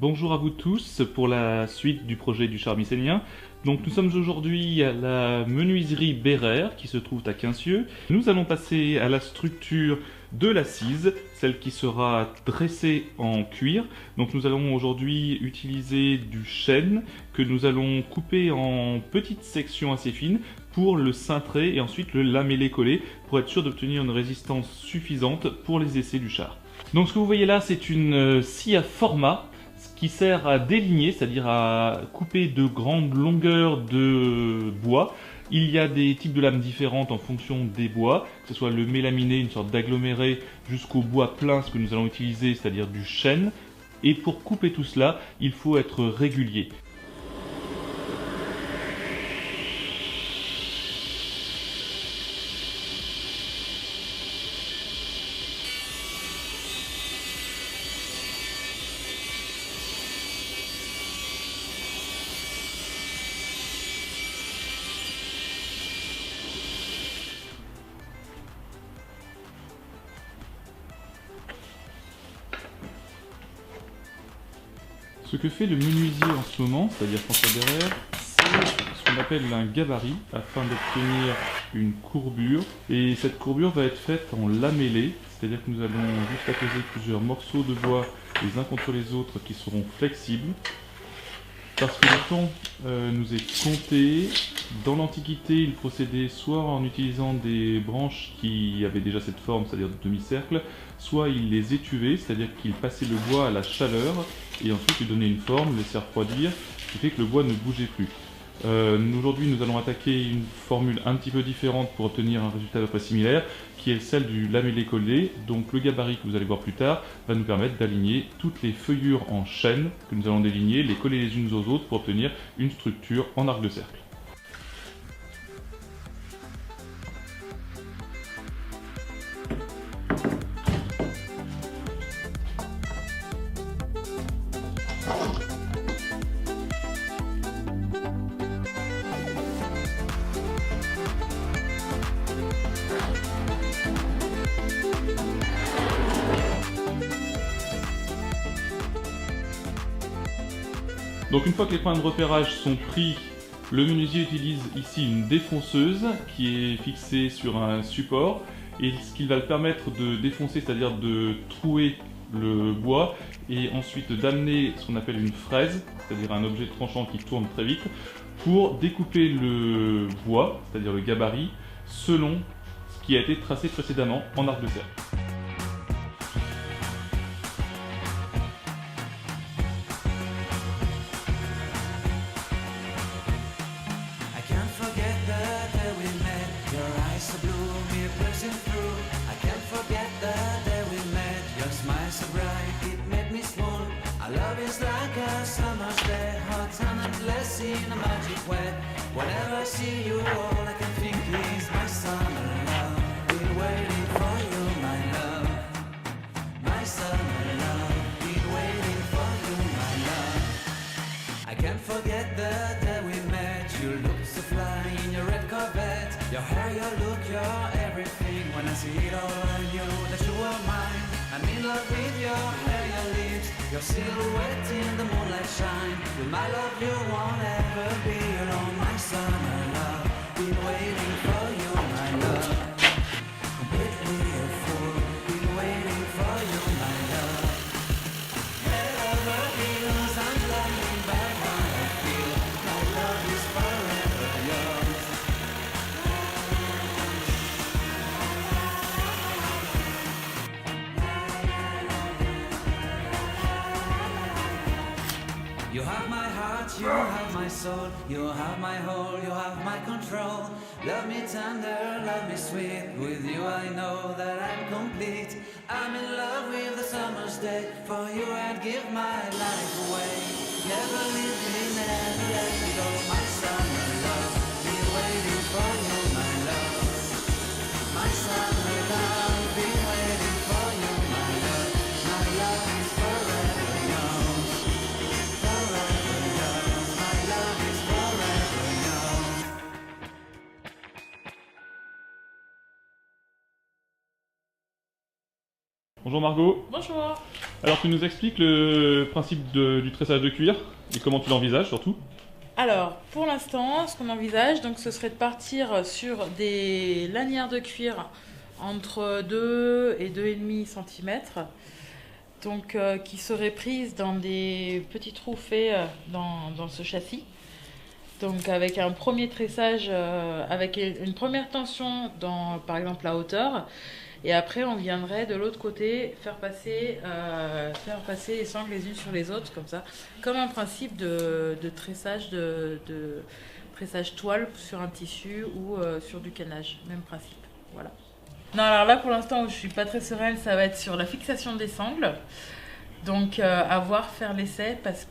Bonjour à vous tous pour la suite du projet du char mycénien. Donc nous sommes aujourd'hui à la menuiserie Bérère qui se trouve à Quincieux. Nous allons passer à la structure de l'assise, celle qui sera dressée en cuir. Donc nous allons aujourd'hui utiliser du chêne que nous allons couper en petites sections assez fines pour le cintrer et ensuite le lameller-coller pour être sûr d'obtenir une résistance suffisante pour les essais du char. Donc ce que vous voyez là, c'est une scie à format qui sert à déligner, c'est-à-dire à couper de grandes longueurs de bois. Il y a des types de lames différentes en fonction des bois, que ce soit le mélaminé, une sorte d'aggloméré, jusqu'au bois plein, ce que nous allons utiliser, c'est-à-dire du chêne. Et pour couper tout cela, il faut être régulier. Ce que fait le menuisier en ce moment, c'est-à-dire François Bérère, c'est ce qu'on appelle un gabarit afin d'obtenir une courbure. Et cette courbure va être faite en lamellé, c'est-à-dire que nous allons juste apposer plusieurs morceaux de bois les uns contre les autres qui seront flexibles. Parce que le temps nous est compté. Dans l'Antiquité, ils procédaient soit en utilisant des branches qui avaient déjà cette forme, c'est-à-dire de demi-cercle, soit ils les étuvaient, c'est-à-dire qu'ils passaient le bois à la chaleur, et ensuite ils donnaient une forme, laissaient refroidir, ce qui fait que le bois ne bougeait plus. Aujourd'hui, nous allons attaquer une formule un petit peu différente pour obtenir un résultat à peu près similaire, qui est celle du lamellé-collé. Donc le gabarit que vous allez voir plus tard va nous permettre d'aligner toutes les feuillures en chêne que nous allons déligner, les coller les unes aux autres pour obtenir une structure en arc de cercle. Donc une fois que les points de repérage sont pris, le menuisier utilise ici une défonceuse qui est fixée sur un support et ce qui va le permettre de défoncer, c'est-à-dire de trouer le bois et ensuite d'amener ce qu'on appelle une fraise, c'est-à-dire un objet tranchant qui tourne très vite, pour découper le bois, c'est-à-dire le gabarit, selon ce qui a été tracé précédemment en arc de cercle. Whenever I see you, all I can think is my summer love. Been waiting for you, my love. My summer love. Been waiting for you, my love. I can't forget the day we met. You looked so fly in your red Corvette. Your hair, your look, your everything. When I see it all, I knew that you were mine. I'm in love with your hair, your lips, your silhouette in the moonlight shine. With my love you won't ever be alone. My summer love, been waiting for you, my love. Completely a fool, been waiting for you, my love. Wherever feels, I'm blinded by what I feel. My love is forever yours. You have my heart, you have my soul, you have my whole, you have my control. Love me tender, love me sweet, with you I know that I'm complete. I'm in love with the summer's day, for you I'd give my life away. Never leave me, never let me go, my summer love. Been waiting for you, my love. My summer love, been waiting for you, my love. My love is forever yours. Forever yours, my love is forever yours. Bonjour Margot. Bonjour. Alors tu nous expliques le principe du tressage de cuir et comment tu l'envisages surtout. Alors, pour l'instant, ce qu'on envisage, donc, ce serait de partir sur des lanières de cuir entre 2 et 2,5 cm, donc qui seraient prises dans des petits trous faits dans ce châssis. Donc avec un premier tressage, avec une première tension dans, par exemple, la hauteur, et après on viendrait de l'autre côté faire passer les sangles les unes sur les autres, comme ça, comme un principe de tressage, de tressage toile sur un tissu ou sur du canage, même principe. Voilà. Non, alors là pour l'instant où je suis pas très sereine, ça va être sur la fixation des sangles. Donc à voir, faire l'essai parce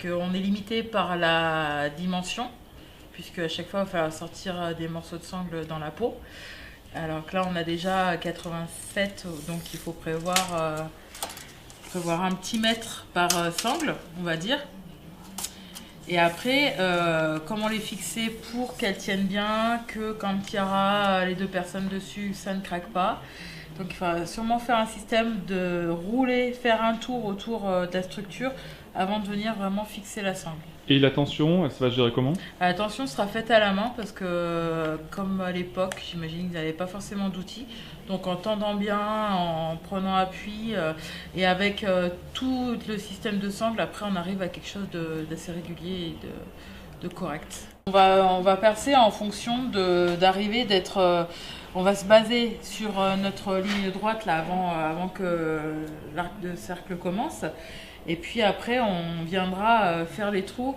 qu'on est limité par la dimension, puisque à chaque fois il va falloir sortir des morceaux de sangle dans la peau. Alors que là on a déjà 87, donc il faut prévoir un petit mètre par sangle, on va dire. Et après, comment les fixer pour qu'elles tiennent bien, que quand il y aura les 2 personnes dessus, ça ne craque pas. Donc il faudra sûrement faire un système de rouler, faire un tour autour de la structure avant de venir vraiment fixer la sangle. Et la tension, elle va se gérer comment? La tension sera faite à la main parce que, comme à l'époque, j'imagine qu'ils n'avaient pas forcément d'outils. Donc en tendant bien, en prenant appui et avec tout le système de sangle, après on arrive à quelque chose d'assez régulier et de correct. On va percer en fonction d'arriver d'être... on va se baser sur notre ligne droite là avant que l'arc de cercle commence. Et puis après, on viendra faire les trous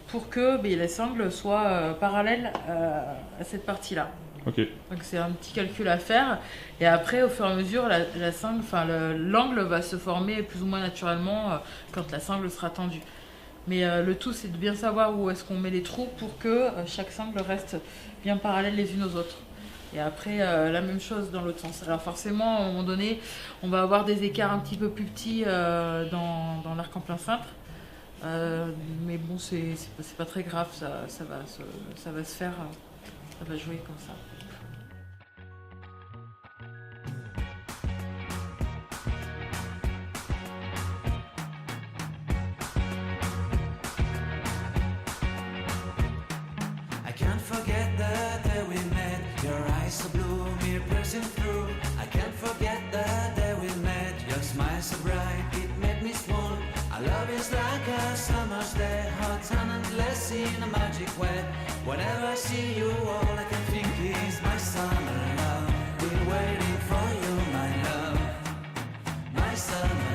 pour que les sangles soient parallèles à cette partie-là. Ok. Donc c'est un petit calcul à faire. Et après, au fur et à mesure, la sangle, l'angle va se former plus ou moins naturellement quand la sangle sera tendue. Mais le tout, c'est de bien savoir où est-ce qu'on met les trous pour que chaque sangle reste bien parallèle les unes aux autres. Et après, la même chose dans l'autre sens. Alors forcément, à un moment donné, on va avoir des écarts un petit peu plus petits dans l'arc en plein cintre. Mais bon, c'est pas très grave, ça va se faire, ça va jouer comme ça. I can't forget the day we met. Your eyes so blue, me piercing through. I can't forget the day we met. Your smile so bright, it made me swoon. Our love is like a summer's day, hot and endless in a magic way. Whenever I see you, all I can think is my summer love. Been waiting for you, my love, my summer